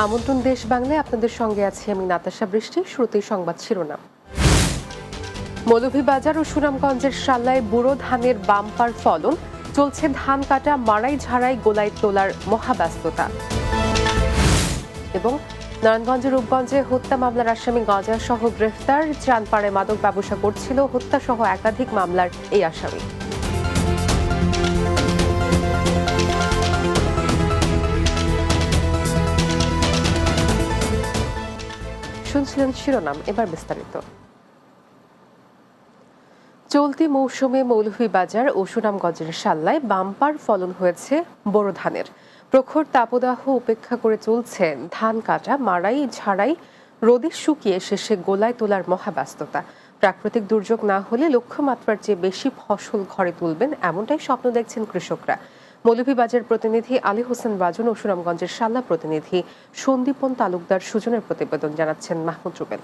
আমন্ত্রণ দেশ বাংলায় আপনাদের সঙ্গে আছি আমি নাতাশা বৃষ্টি। শুরুতেই সংবাদ শিরোনাম। মৌলভীবাজার ও সুনামগঞ্জের শাল্লায় বুড়ো ধানের বাম্পার ফলন, চলছে ধান কাটা, মাড়াই ঝাড়াই গোলায় তোলার মহাব্যস্ততা। এবং নারায়ণগঞ্জের রূপগঞ্জে হত্যা মামলার আসামি গাঁজা সহ গ্রেফতার, চানপাড়ায় মাদক ব্যবসা করছিল, হত্যা সহ একাধিক মামলার এই আসামি। শুনছিলেন শিরোনাম, এবার বিস্তারিত। চলতি মৌসুমে মৌলভীবাজার ও সুনামগঞ্জের শাল্লায় বাম্পার ফলন হয়েছে বোরো ধানের। প্রখর তাপদাহ উপেক্ষা করে চলছে ধান কাটা, মাড়াই ঝাড়াই, রোদে শুকিয়ে শেষে গোলায় তোলার মহাব্যস্ততা। প্রাকৃতিক দুর্যোগ না হলে লক্ষ্যমাত্রার চেয়ে বেশি ফসল ঘরে তুলবেন, এমনটাই স্বপ্ন দেখছেন কৃষকরা। মৌলভীবাজার প্রতিনিধি আলী হোসেন বাজন ও সুনামগঞ্জের শাল্লা প্রতিনিধি সন্দীপন তালুকদার সুজনের প্রতিবেদন, জানাচ্ছেন মাহমুদ রুবেল।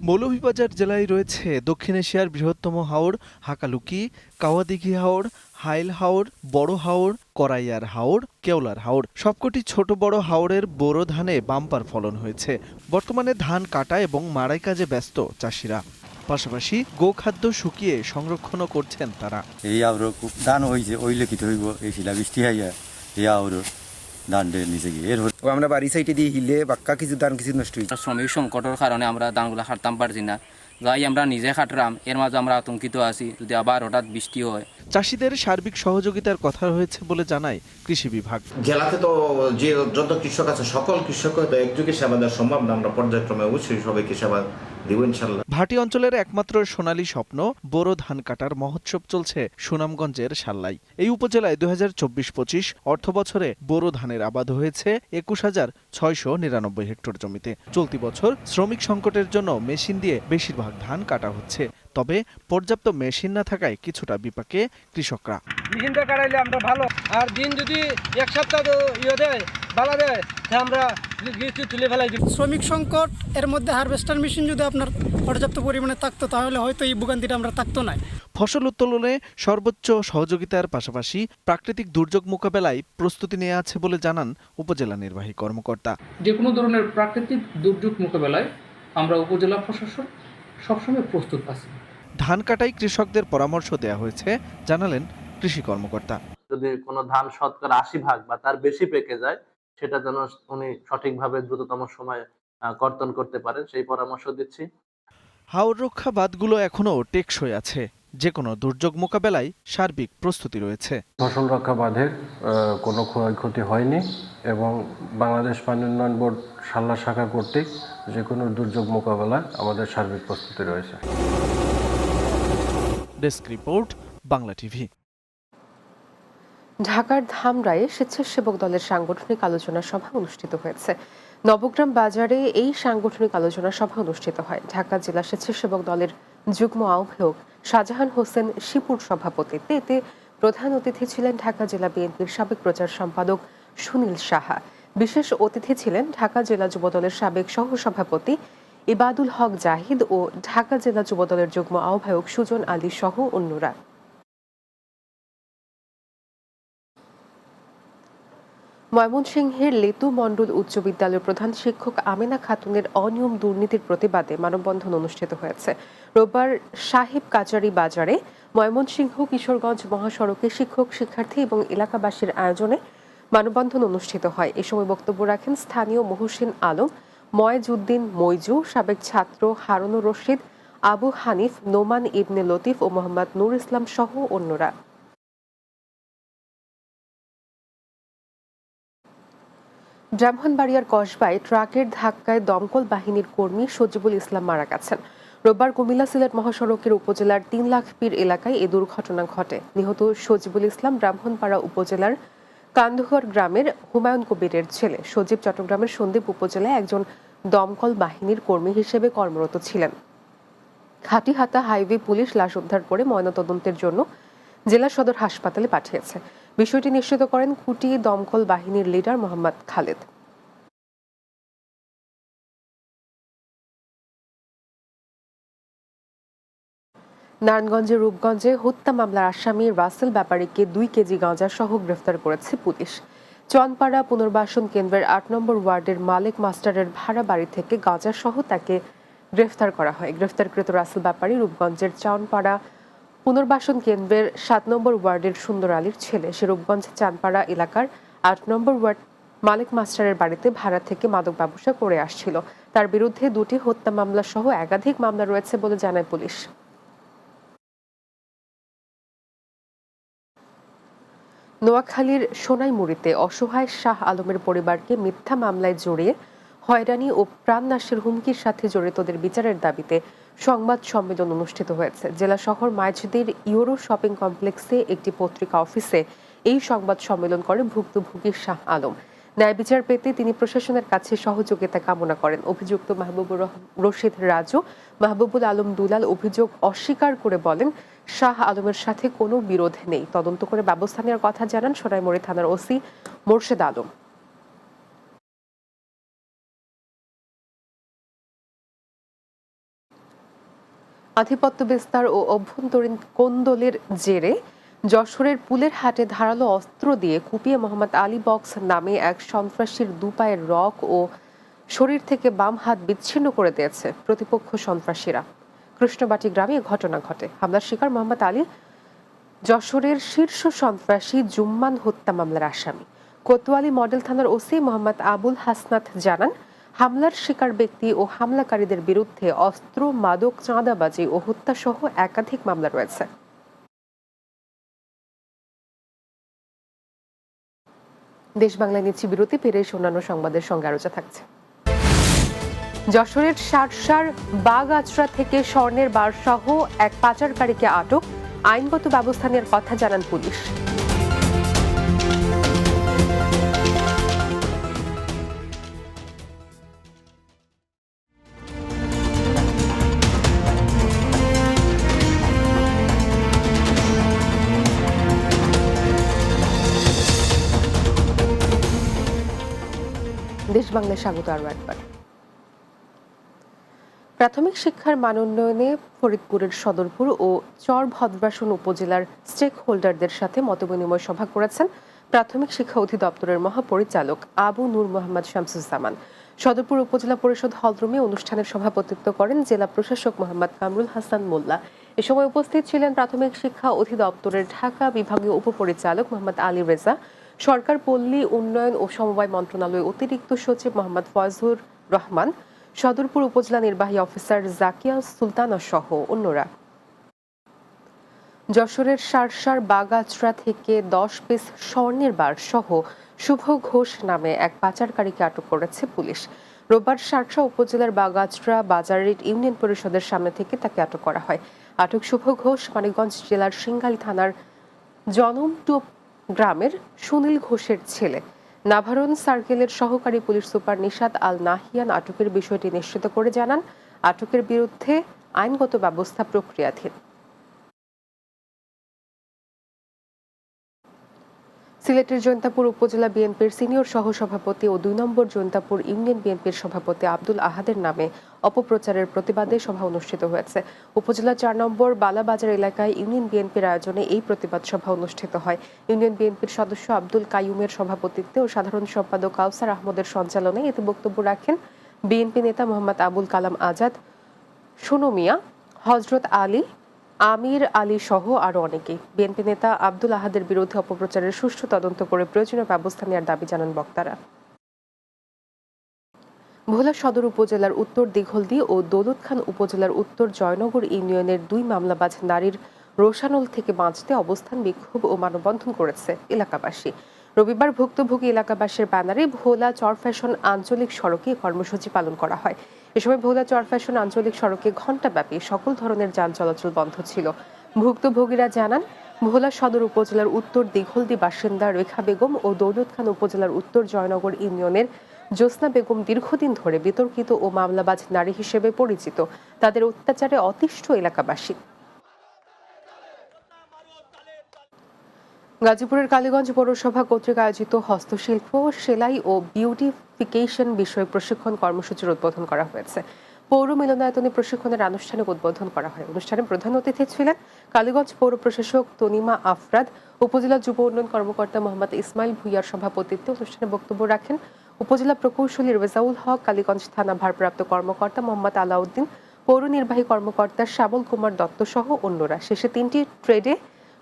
মৌলভীবাজার জেলায় রয়েছে দক্ষিণ এশিয়ার বৃহত্তম হাওর হাকালুকি, কাওয়াদিঘি হাওর, হাইল হাওর, বড় হাওর, করাইয়ার হাওর, কেওলার হাওর। সবকটি ছোট বড় হাওরের বোরো ধানে বাম্পার ফলন হয়েছে। বর্তমানে ধান কাটা এবং মাড়াই কাজে ব্যস্ত চাষিরা, পাশাপাশি গোখাদ্য শুকিয়ে সংরক্ষণও করছেন তারা। এই আরো ধান হয়েছে ওই লিখিত হইব, এই শিলা বৃষ্টি হইয়া এই আরো ধান নিচে গিয়ে আমরা বাড়ি সাইডে দিয়ে হিলে বাক্কা কিছু ধান কিছু নষ্ট হয়েছে। শ্রমিক সংকটের কারণে আমরা ধানগুলো হাঁটতাম পারছি না, যাই আমরা নিজে হাঁটলাম, এর মাঝে আমরা আতঙ্কিত আছি যদি আবার হঠাৎ বৃষ্টি হয়। চাষিদের সার্বিক সহযোগিতার কথা হয়েছে বলে জানায় কৃষি বিভাগ। জেলাতে তো যে যত কৃষক আছে সকল কৃষক তো একযোগে সেবা দেওয়া সম্ভব না, আমরা পর্যায়ক্রমে অবশ্যই সবাইকে সেবা দেব ইনশাল্লাহ। ভাটি অঞ্চলের একমাত্র সোনালী স্বপ্ন বোরো ধান কাটার মহোৎসব চলছে সুনামগঞ্জের শাল্লায়। এই উপজেলায় 2024-25 অর্থ বছরে বোরো ধানের আবাদ হয়েছে 21,699 হেক্টর জমিতে। চলতি বছর শ্রমিক সংকটের জন্য মেশিন দিয়ে বেশিরভাগ ধান কাটা হচ্ছে, তবে পর্যাপ্ত মেশিন না থাকায় কিছুটা বিপাকে কৃষকরা। মেশিনটা কাটাইলে আমরা ভালো, আর দিন যদি এক সপ্তাহ দেয় বালা দেয় আমরা তুলে ফেলাই। শ্রমিক সংকট, এর মধ্যে হারভেস্টার মেশিন যদি আপনার পর্যাপ্ত পরিমাণে থাকতো তাহলে হয়তো এই ভোগান্তিটা আমরা থাকতো না। ফসল উত্তোলনে সর্বোচ্চ সহযোগিতার পাশাপাশি প্রাকৃতিক দুর্যোগ মোকাবেলায় প্রস্তুতি নেওয়া আছে বলে জানান উপজেলা নির্বাহী কর্মকর্তা। যে কোনো ধরনের প্রাকৃতিক দুর্যোগ মোকাবেলায় আমরা উপজেলা প্রশাসন সবসময় প্রস্তুত আছি। ধান কাটাই কৃষকদের পরামর্শ দেওয়া হয়েছে, জানালেন কৃষি কর্মকর্তা। যদি কোনো ধান শতকরা 80% বা তার বেশি পেকে যায়, সেটা যেন উনি সঠিকভাবে দ্রুততম সময়ে কর্তন করতে পারেন, সেই পরামর্শ দিচ্ছি। হাওর রক্ষা বাঁধগুলো এখনও টেকসই আছে, যে কোনো দুর্যোগ মোকাবেলায় সার্বিক প্রস্তুতি রয়েছে। ফসল রক্ষা বাঁধের কোনো ক্ষয়ক্ষতি হয়নি এবং বাংলাদেশ পানি উন্নয়ন বোর্ড শাল্লা শাখা কর্তৃক যে কোনো দুর্যোগ মোকাবেলায় আমাদের সার্বিক প্রস্তুতি রয়েছে। Desk report, Bangla TV. ঢাকার ধামরায়ে স্বেচ্ছাসেবক দলের সাংগঠনিক আলোচনা সভা অনুষ্ঠিত হয়েছে। নবগ্রাম বাজারে এই সাংগঠনিক আলোচনা সভা অনুষ্ঠিত হয়। ঢাকা জেলা স্বেচ্ছাসেবক দলের যুগ্ম আহ্বায়ক শাহজাহান হোসেন শিপুর সভাপতিত্বে এতে প্রধান অতিথি ছিলেন ঢাকা জেলা বিএনপির সাবেক প্রচার সম্পাদক সুনীল সাহা। বিশেষ অতিথি ছিলেন ঢাকা জেলা যুবদলের সাবেক সহসভাপতি ইবাদুল হক জাহিদ ও ঢাকা জেলা যুবদলের যুগ্ম আহ্বায়ক সুজন আলী সহ অন্যরা। ময়মনসিংহের লেতু মণ্ডল উচ্চ বিদ্যালয়ের প্রধান শিক্ষক আমেনা খাতুনের অনিয়ম দুর্নীতির প্রতিবাদে মানববন্ধন অনুষ্ঠিত হয়েছে। রোববার সাহেব কাচারি বাজারে ময়মনসিংহ কিশোরগঞ্জ মহাসড়কে শিক্ষক, শিক্ষার্থী এবং এলাকাবাসীর আয়োজনে মানববন্ধন অনুষ্ঠিত হয়। এ সময় বক্তব্য রাখেন স্থানীয় মহসিন আলম, ময়েজউদ্দিন মইজু, সাবেক ছাত্র হারুনুর রশিদ, আবু হানিফ, নোমান ইবনে লতিফ ও মোহাম্মদ নূর ইসলাম সহ অন্যরা। ব্রাহ্মণবাড়িয়ার কসবায় ট্রাকের ধাক্কায় দমকল বাহিনীর কর্মী সজিবুল ইসলাম মারা গেছেন। রোববার কুমিল্লা সিলেট মহাসড়কের উপজেলার 3 লাখ পীর এলাকায় এ দুর্ঘটনা ঘটে। নিহত সজিবুল ইসলাম ব্রাহ্মণপাড়া উপজেলার কান্দুয়ার গ্রামের হুমায়ুন কবিরের ছেলে। সজীব চট্টগ্রামের সন্দ্বীপ উপজেলায় একজন দমকল বাহিনীর কর্মী হিসেবে কর্মরত ছিলেন। হাটিহাতা হাইওয়ে পুলিশ লাশ উদ্ধার করে ময়নাতদন্তের জন্য জেলা সদর হাসপাতালে পাঠিয়েছে। বিষয়টি নিশ্চিত করেন খুঁটি দমকল বাহিনীর লিডার মোহাম্মদ খালেদ। নারায়ণগঞ্জের রূপগঞ্জে হত্যা মামলার আসামি রাসেল ব্যাপারীকে 2 কেজি গাঁজা সহ গ্রেফতার করেছে পুলিশ। চনপাড়া পুনর্বাসন কেন্দ্রের ৮ নম্বর ওয়ার্ডের মালিক মাস্টারের ভাড়া বাড়ি থেকে গাঁজা সহ তাকে গ্রেফতার করা হয়। গ্রেফতারকৃত রাসেল ব্যাপারী রূপগঞ্জের চনপাড়া পুনর্বাসন কেন্দ্রের ৭ নম্বর ওয়ার্ডের সুন্দর আলীর ছেলে। সে রূপগঞ্জ চানপাড়া এলাকার ৮ নম্বর ওয়ার্ড মালিক মাস্টারের বাড়িতে ভাড়া থেকে মাদক ব্যবসা করে আসছিল। তার বিরুদ্ধে ২টি হত্যা মামলা সহ একাধিক মামলা রয়েছে বলে জানায় পুলিশ। নোয়াখালীর সোনাইমুড়িতে অসহায় শাহ আলমের পরিবারকে মিথ্যা মামলায় জড়িয়ে হয়রানি ও প্রাণনাশের হুমকির সাথে জড়িতদের বিচারের দাবিতে সংবাদ সম্মেলন অনুষ্ঠিত হয়েছে। জেলা শহর মাইজদির ইউরো শপিং কমপ্লেক্সে একটি পত্রিকা অফিসে এই সংবাদ সম্মেলন করে ভুক্তভোগী শাহ আলম। ন্যায় বিচার পেতে তিনি প্রশাসনের কাছে সহযোগিতা কামনা করেন। অভিযুক্ত মাহবুবুর রশিদ রাজু, মাহবুবুল আলম দুলাল অভিযোগ অস্বীকার করে বলেন, শাহ আলমের সাথে কোনো বিরোধ নেই। তদন্ত করে ব্যবস্থা নেওয়ার কথা জানান সোনাইমুড়ি থানার ওসি মোর্শেদ আলম। আধিপত্য বিস্তার ও অভ্যন্তরীণ কোন্দলের জেরে যশোরের পুলের হাটে ধারালো অস্ত্র দিয়ে কুপিয়ে মোহাম্মদ আলী বক্স নামে এক সন্ত্রাসীর দুপায়ের রক ও শরীর থেকে বাম হাত বিচ্ছিন্ন করে দিয়েছে প্রতিপক্ষ সন্ত্রাসীরা। কৃষ্ণবাটি গ্রামে ঘটনা ঘটে। হামলার শিকার মোহাম্মদ আলী যশোরের শীর্ষ সন্ত্রাসী জুম্মান হত্যা মামলার আসামি। কোতোয়ালি মডেল থানার ওসি মোহাম্মদ আবুল হাসনাত জানান, হামলার শিকার ব্যক্তি ও হামলাকারীদের বিরুদ্ধে অস্ত্র, মাদক, চাঁদাবাজি ও হত্যা সহ একাধিক মামলা রয়েছে। দেশ বাংলায় নিচ্ছি বিরতি, ফিরে অন্যান্য সংবাদের সঙ্গে আলোচনা থাকছে। যশোরের শার্শার বাগআচড়া থেকে স্বর্ণের বার সহ এক পাচারকারীকে আটক, আইনগত ব্যবস্থা নেওয়ার কথা জানান পুলিশ। দেশ বাংলায় স্বাগত আরও একবার। প্রাথমিক শিক্ষার মান উন্নয়নে ফরিদপুরের সদরপুর ও চরভদ্রাসন উপজেলার স্টেক হোল্ডারদের সাথে মতবিনিময় সভা করেছেন প্রাথমিক শিক্ষা অধিদপ্তরের মহাপরিচালক আবু নূর মোহাম্মদ শামসুজ্জামান। সদরপুর উপজেলা পরিষদ হলরুমে অনুষ্ঠানের সভাপতিত্ব করেন জেলা প্রশাসক মোহাম্মদ কামরুল হাসান মোল্লা। এ সময় উপস্থিত ছিলেন প্রাথমিক শিক্ষা অধিদপ্তরের ঢাকা বিভাগীয় উপপরিচালক মোহাম্মদ আলী রেজা, সরকার পল্লী উন্নয়ন ও সমবায় মন্ত্রণালয়ের অতিরিক্ত সচিব মোহাম্মদ ফয়জুর রহমান, সদরপুর উপজেলা নির্বাহী অফিসার জাকিয়া সুলতানা সহ অন্যরা। যশোরের শার্শার বাগআচড়া থেকে 10 পিস স্বর্ণের বার সহ শুভ ঘোষ নামে এক পাচারকারীকে আটক করেছে পুলিশ। রোববার শার্শা উপজেলার বাগআচড়া বাজারের ইউনিয়ন পরিষদের সামনে থেকে তাকে আটক করা হয়। আটক শুভ ঘোষ মানিকগঞ্জ জেলার সিংগালী থানার জনমটোপ গ্রামের সুনীল ঘোষের ছেলে। নাভারণ সার্কেলের সহকারী পুলিশ সুপার নিশাত আল নাহিয়ান আটকের বিষয়টি নিশ্চিত করে জানান, আটকের বিরুদ্ধে আইনগত ব্যবস্থা প্রক্রিয়াধীন। সিলেটের জৈন্তাপুর উপজেলা বিএনপির সিনিয়র সহসভাপতি ও ২ নম্বর জৈন্তাপুর ইউনিয়ন বিএনপির সভাপতি আব্দুল আহাদের নামে অপপ্রচারের প্রতিবাদে সভা অনুষ্ঠিত হয়েছে। উপজেলা ৪ নম্বর বালাবাজার এলাকায় ইউনিয়ন বিএনপির আয়োজনে এই প্রতিবাদ সভা অনুষ্ঠিত হয়। ইউনিয়ন বিএনপির সদস্য আব্দুল কাইয়ুমের সভাপতিত্বে ও সাধারণ সম্পাদক কাউসার আহমদের সঞ্চালনায় এতে বক্তব্য রাখেন বিএনপি নেতা মোহাম্মদ আবুল কালাম আজাদ, সোনু মিয়া, হজরত আলী, আমির আলী সহ আরো অনেকে। বিএনপি নেতা আব্দুল আহাদের বিরুদ্ধে অপপ্রচারের সুষ্ঠু তদন্ত করে প্রয়োজনীয় ব্যবস্থা নেওয়ার দাবি জানান বক্তারা। ভোলা সদর উপজেলার উত্তর দিঘলদি ও দৌলতখান উপজেলার উত্তর জয়নগর ইউনিয়নের 2 মামলাবাজ নারীর রোশানল থেকে বাঁচতে অবস্থান বিক্ষোভ ও মানববন্ধন করেছে এলাকাবাসী। রবিবার ভুক্তভোগী এলাকাবাসীর ব্যানারে ভোলা চরফ্যাশন আঞ্চলিক সড়কে কর্মসূচি পালন করা হয়। এ সময় ভোলা চরফ্যাশন আঞ্চলিক সড়কে ঘণ্টাব্যাপী সকল ধরনের যান চলাচল বন্ধ ছিল। ভুক্তভোগীরা জানান, ভোলা সদর উপজেলার উত্তর দিঘলদি বাসিন্দা রেখা বেগম ও দৌলতখান উপজেলার উত্তর জয়নগর ইউনিয়নের জ্যোৎস্না বেগম দীর্ঘদিন ধরে বিতর্কিত ও মামলাবাজ নারী হিসেবে পরিচিত। তাদের অত্যাচারে অতিষ্ঠ এলাকাবাসী। গাজীপুরের কালীগঞ্জ পৌরসভা কর্তৃক আয়োজিত হস্তশিল্প, সেলাই ও বিউটিফিকেশন বিষয়ক প্রশিক্ষণ কর্মসূচির উদ্বোধন করা হয়েছে। পৌর মিলনায়তনে প্রশিক্ষণের আনুষ্ঠানিক উদ্বোধন করা হয়। অনুষ্ঠানে প্রধান অতিথি ছিলেন কালীগঞ্জ পৌর প্রশাসক তনিমা আফরাদ। উপজেলা যুব উন্নয়ন কর্মকর্তা মোহাম্মদ ইসমাইল ভুইয়ার সভাপতিত্বে অনুষ্ঠানে বক্তব্য রাখেন উপজেলা প্রকৌশলী রেজাউল হক, কালীগঞ্জ থানা ভারপ্রাপ্ত কর্মকর্তা মোহাম্মদ আলাউদ্দিন, পৌর নির্বাহী কর্মকর্তা শ্যামল কুমার দত্ত সহ অন্যরা। শেষে 3টি ট্রেডে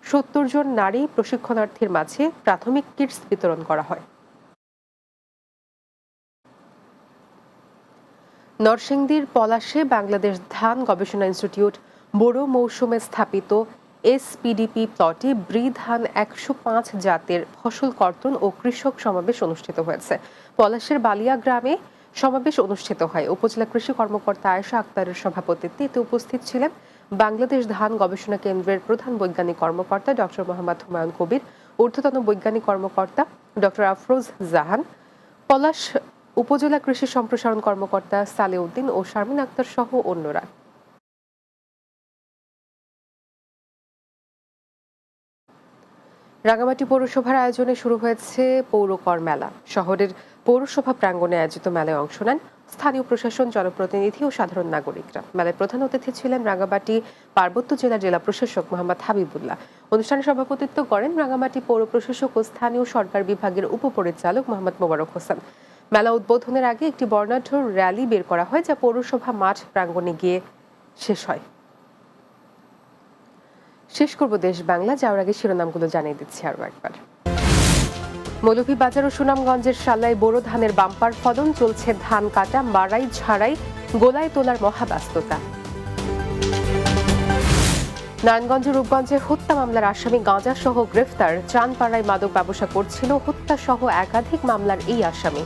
70 জন নারী প্রশিক্ষণার্থীর মাঝে প্রাথমিক কিটস বিতরণ করা হয়। নরসিংদীর পলাশে বাংলাদেশ ধান গবেষণা ইনস্টিটিউট বোরো মৌসুমে স্থাপিত এসপিডিপি প্লটে ব্রি ধান 105 জাতের ফসল কর্তন ও কৃষক সমাবেশ অনুষ্ঠিত হয়েছে। পলাশের বালিয়া গ্রামে সমাবেশ অনুষ্ঠিত হয়। উপজেলা কৃষি কর্মকর্তা আয়েশা আক্তারের সভাপতিত্বে এতে উপস্থিত ছিলেন বাংলাদেশ ধান গবেষণা কেন্দ্রের প্রধান বৈজ্ঞানিক কর্মকর্তা ডক্টর মোহাম্মদ হুমায়ুন কবির, ঊর্ধ্বতন বৈজ্ঞানিক কর্মকর্তা ডক্টর আফরোজ জাহান, পলাশ উপজেলা কৃষি সম্প্রসারণ কর্মকর্তা সালেউদ্দিন ও শারমিন আক্তার সহ অন্যরা। রাঙামাটি পৌরসভার আয়োজনে শুরু হয়েছে পৌরকর মেলা। শহরের পৌরসভা প্রাঙ্গণে আয়োজিত মেলায় অংশ নেন স্থানীয় প্রশাসন, জনপ্রতিনিধি ও সাধারণ নাগরিকরা। মেলায় প্রধান অতিথি ছিলেন রাঙামাটি পার্বত্য জেলার জেলা প্রশাসক মোহাম্মদ হাবিবুল্লাহ। অনুষ্ঠানে সভাপতিত্ব করেন রাঙামাটি পৌর প্রশাসক ও স্থানীয় সরকার বিভাগের উপপরিচালক মোহাম্মদ মোবারক হোসেন। মেলা উদ্বোধনের আগে একটি বর্ণাঢ্য র্যালি বের করা হয়, যা পৌরসভা মাঠ প্রাঙ্গণে গিয়ে শেষ হয়। শেষ করব দেশ বাংলা, যাওয়ার আগে শিরোনামগুলো জানিয়ে দিচ্ছি আরও একবার। মৌলভীবাজার ও সুনামগঞ্জের শাল্লায় বোরো ধানের বাম্পার ফলন, চলছে ধান কাটা, মাড়াই ঝাড়াই, গোলায় তোলার মহাব্যস্ততা। নারায়ণগঞ্জের রূপগঞ্জে হত্যা মামলার আসামি গাঁজা সহ গ্রেফতার, চানপাড়ায় মাদক ব্যবসা করছিল, হত্যা সহ একাধিক মামলার এই আসামি।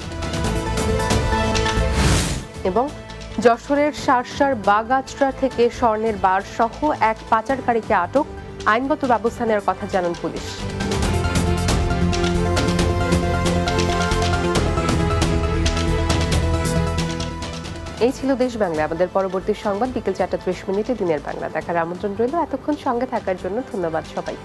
এবং যশোরের শার্শার বাগাচড়া থেকে স্বর্ণের বার সহ এক পাচারকারীকে আটক, আইনগত ব্যবস্থা নেওয়ার কথা জানান পুলিশ। এই ছিল দেশ বাংলা। আমাদের পরবর্তী সংবাদ বিকেল 4:30 দিনের বাংলা দেখার আমন্ত্রণ রইল। এতক্ষণ সঙ্গে থাকার জন্য ধন্যবাদ সবাই।